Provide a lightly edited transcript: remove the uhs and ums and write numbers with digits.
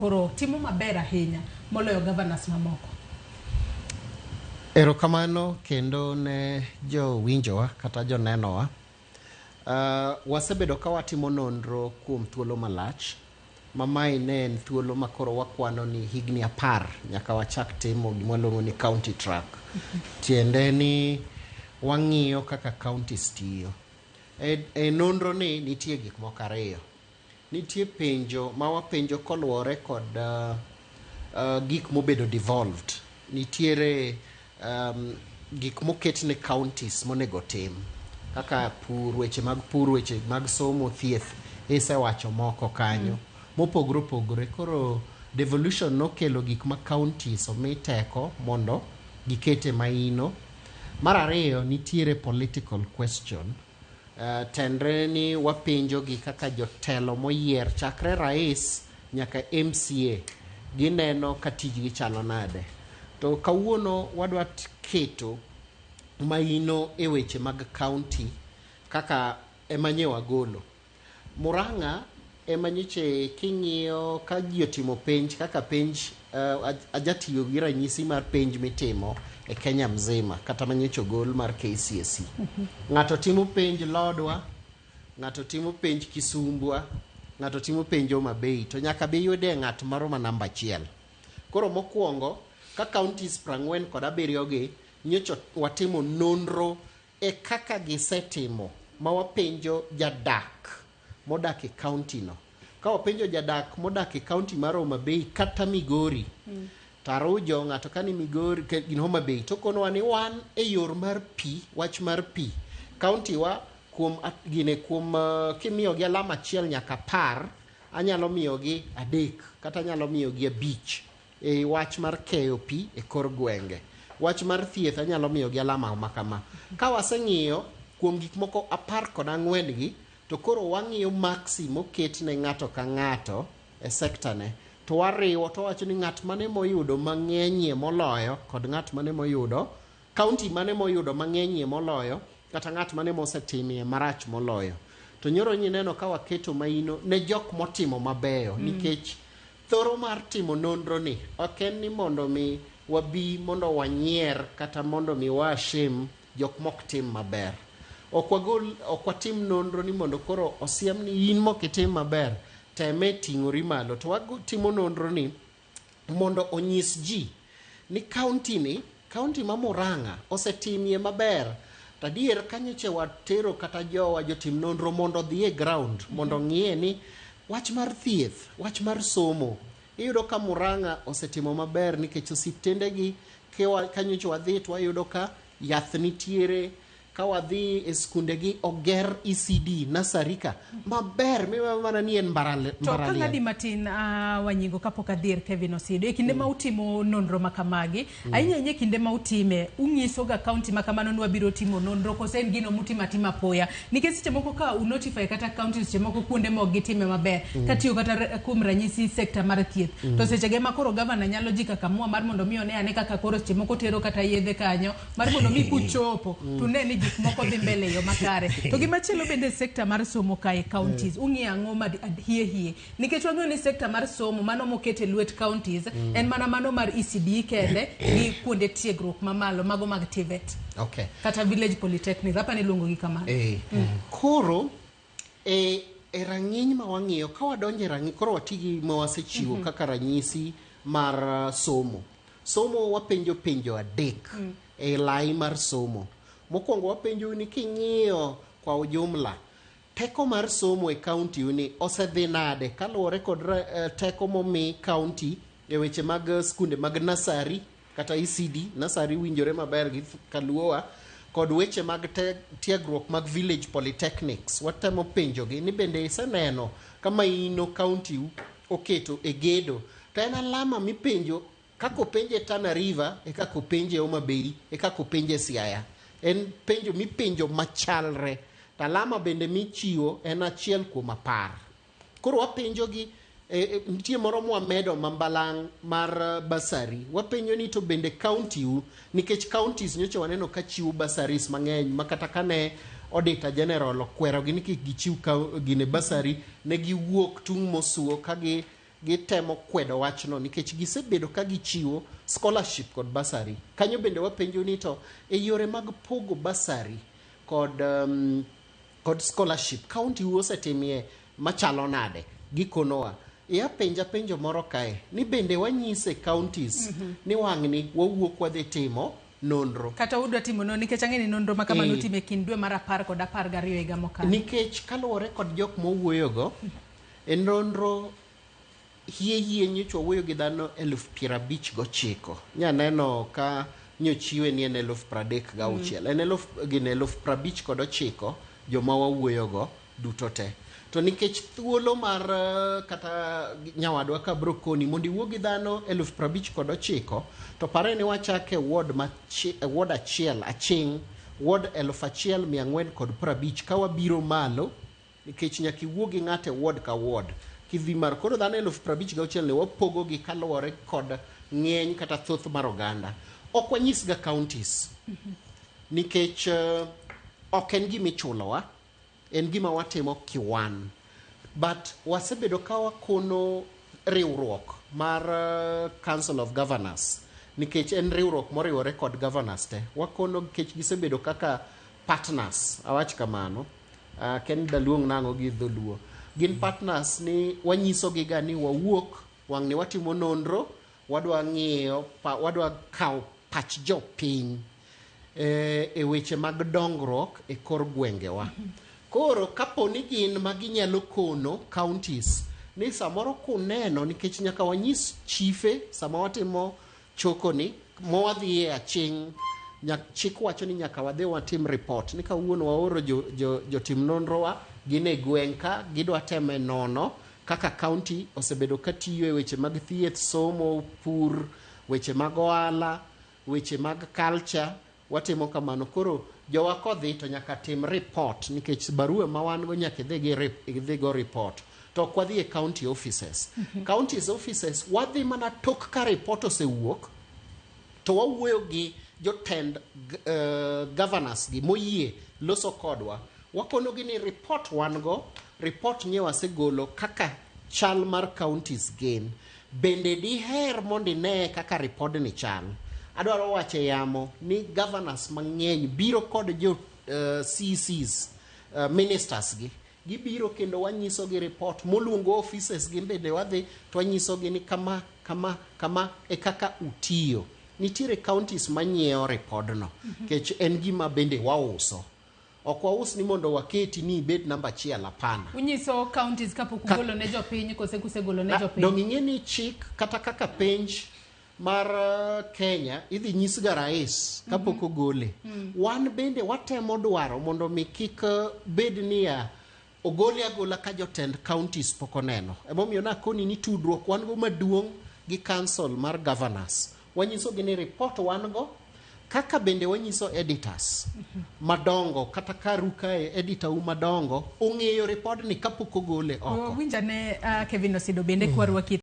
koro timo maber ahinya moloyo governors mamoko. Erokamano kendo ne jo winjowa kata jo nenowa. Wasebedo ka watimo nonro kuom thuolo malach. Mamae ne en thuolo makoro wakwano ni higni 10 nyaka wachak timo gimwaluongo ni county track. Tiende ni wang'iyo kaka counties tiyo. E nonro ni nitie gik moko ariyo. Nitie penjo ma wapenjo koluwore kod gik mobedo devolved. Nitiere gik moket ne counties monego tim. Kaka pur, weche mag somo, thieth, isewacho moko kanyo. Mopogore opogore. Koro devolution nokelo gik ma counties omi teko mondo gikete maino. Mar ariyo nitiere political question. Tendre ni wapenjo gi kaka jotelo moyier chakre rais nyaka MCA gineno ka tijgi chalo nade. To kawuono wadwa keto maino e weche mag county kaka emanyewa golo. Murang'a emanyiche king'iyo ka ji otimo penj kaka penj ajatiyo gi ranyisi mar penj mitimo e Kenya mzima kata manyicho gol mar KCSE. Ng'ato timo penj Lodwa, ng'ato timo penj Kisumbwa, ng'ato timo penj Homa Bay, to nyaka bi yude ng'at maro ma namba 1. Koro mokwongo ka counties 47 gi nyocho watimo nonro e kaka gisetimo ma wapenjo jadak modak e county no. Ka wapenjo jadak modak e county mar Homa Bay kata Migori, tarujo ng'ato kani Migori gin Homa Bay to kono ni wan e yor mar pi, wach mar pi. County wa kuom kimiyo gi alama 1 nyaka 10, anyalo miyo gi 3 kata anyalo miyo gi 5 e wach mar keyo pi e kor gwenge. Wach mar thieth anyalo miyo gi alama makama. Ka waseng'iyo kuom gik moko 14 gi, to koro wang'iyo maxi moket ne ng'ato ka ng'ato e sekta ne. To wariwo to wacho ni ng'at mane moyudo mang'enyie moloyo kod ng'at mane moyudo, county mane moyudo mang'enyie moloyo kata ng'at mane mosetimie marach moloyo. To nyoro neno ka waketo maino ne jok motimo mabeyo nikech thoro mar timo nonro ni ok en ni mondo mi wabi mondo wanyier kata mondo mi washim jok mok tim maber. Ok watim nonro ni mondo koro osiem ni in mok itim maber teme ting'ori malo. To watimo nonro ni mondo onyis ji ni county ma Murang'a osetimie maber. Tadier kanyoche watero kata jotim nonro mondo dhi e ground mondo ng'iye ni wach mar thieth, wach mar somo. Iyudo ka Murang'a osetimo maber nikech osiptende gi kanyoche wadhi to wayudo ka yath nitiere. Ka wadhi e skunde gi oger ECD nasarika maber mana ni en mbarale. To ka ng'adi matin Wanyingo kapok adhier Kevin Osido e kinde ma utimo nonro makamagi ahinya kinde ma utime ung'iso ga county makamano nwa biro timo nonro kose en gino mutimo atima poya nikech seche moko ka unotify kata county seche moko kuonde mo gitime maber katiyo kata kuom ranyisi sekta mar thieth to seche ge makoro governor nyalo jika kamua mar mondo mi one ane kaka koro seche moko tero kata yedhe kanyo mar mondo mi kuchopo tuneni gik moko dhi mbele yo makare. To gimachielo bende sekta mar somo kae counties ung'i ang'o ma hie nikech wang'eyo ni sekta mar somo mano mokete lwet counties en mana mano mar ECD kende gi kuonde tiegruok mamalo mago mag TVET kata village polytechnics hapa ni luongo gi kamano. Koro e rang'iny ma wang'iyo ka wadonje rang'iny koro watigi ma wasechiwo kaka ranyisi mar somo wapenjo 3 e lai mar somo. Mokwongo wapenjo ni king'iyo kwa ujumla teko mar somo e county ni osedhi nade kaluwore kod teko momi county e weche mag skunde mag nasari kata ECD nasari winjore maber gi kaluowa kod weche mag tiegruok mag village polytechnics. Watemo penjo gi ni bende iseneno kama ino county oketo e gedo to en alama mipenjo kako penje Tana River e kako penje Homa Bay e kako penje Siaya. En penjo mipenjo machalre. Talama bende michiwo en achiel kuom 10. Koro wapenjo gi nitie moro mwamedo mambalang' mar basari. Wapenjo ni to bende county nikech counties nyocha waneno ka chiwo basaris mang'eny makata kane Auditor General okwero gi ni kik gichiw gine basari ne giwuok tung' mosuo ka gitemo kwedo wachno nikech gisebedo ka gichiwo scholarship kod basari. Kanyo bende wapenjo ni to e yore mag pogo basari kod scholarship kaunti osetimie machalo nade gikonowa. Penjo moro kae ni bende wanyise counties ni wang'ni wawuok wadhi timo nonro kata udwa timo nonro nikech ang'e ni nonro ma kamano time kind dwe mar 10 kod 12 higa mokalo, nikech kaluwore kod jok mowuoyogo e nonro hie nyocha wawuoyo gi dhano 59,000. Nyaneno ka nyochiwe ni en 36,000 en 59,000 joma wawuoyogo duto te. To nikech thuolo mar kata nyawadwa ka brokoni mondo iwuo gi dhano 59,000 to pare ni wachake ward achiel aching ward 1,450 ka wabiro malo nikech nyaka iwuo gi ng'ate ward ka ward kidhi mar koro dhano 56,000 ne wapogo gi kaluwore kod ng'eny kata thoth mar oganda. Ok wanyis ga counties nikech ok en gima ichulowa, en gima watimo kiwan, but wasebedo ka wakono riwruok mar Council of Governors nikech en riwruok moriwore kod governors te. Wakono nikech gisebedo kaka partners, awach kamano, ken daluong nango gi dholuo. Gin partners ni wanyiso gi ga ni wawuok wang'ni watimo nonro, wadwa ng'iyo wadwa kawo pach jopiny e weche mag dongruok e kor gwengewa. Koro kapo ni gin maginyalo kono counties ni samoro kuneno nikech nyaka wanyis chife sama watimo choko ni mowadhiye aching chik wacho ni nyaka wadhi watim report ni kawuono waoro jotim nonro wa gine gweng ka gidwa teme nono kaka county osebedo katiyo e weche mag thieth, somo, pur, weche mag ohala, weche mag culture, watimo kamano. Koro jowa kodhi to nyaka tim report nikech barua ma wan go nyaka idhi go report to kwadhi e county offices. Counties offices wadhi mana tok ka report osewuok to wawuoyo gi jotend governors gi moyie loso kodwa, wakono gi ni report wan go, report nye wasegolo kaka chal mar counties gin bende diher mondo ine kaka report ni chal. Adwaro wache yamo ni governors mang'eny biro kod jo CCs, ministers gibiro kendo wanyiso gi report moluongo offices gi bende wadhi to wanyiso gi ni kama e kaka utiyo. Nitiere counties manyiewo repodno kech en gima bende wauso. Ok waus ni mondo waketi ni ibed namba 1 hapana. Unyiso counties kapok ugolo ne jopiny kose kusegolo ne jopiny. Dong ing'e ni chik kata kaka penj mar Kenya idhi nyisga rais kapok ogole. Wan bende watemo dwaro mondo mi kik bed niya ogole agola ka jotend counties pok oneno. Emomiyo nakoni ni tudruok wan go maduong' gi council mar governors. Wanyiso gi ni report wan go kaka bende wanyiso editors madongo kata karu kae editor madongo ong'eyo report ni kapok ogole oko. Winjane Kevin Osido bende kwarwa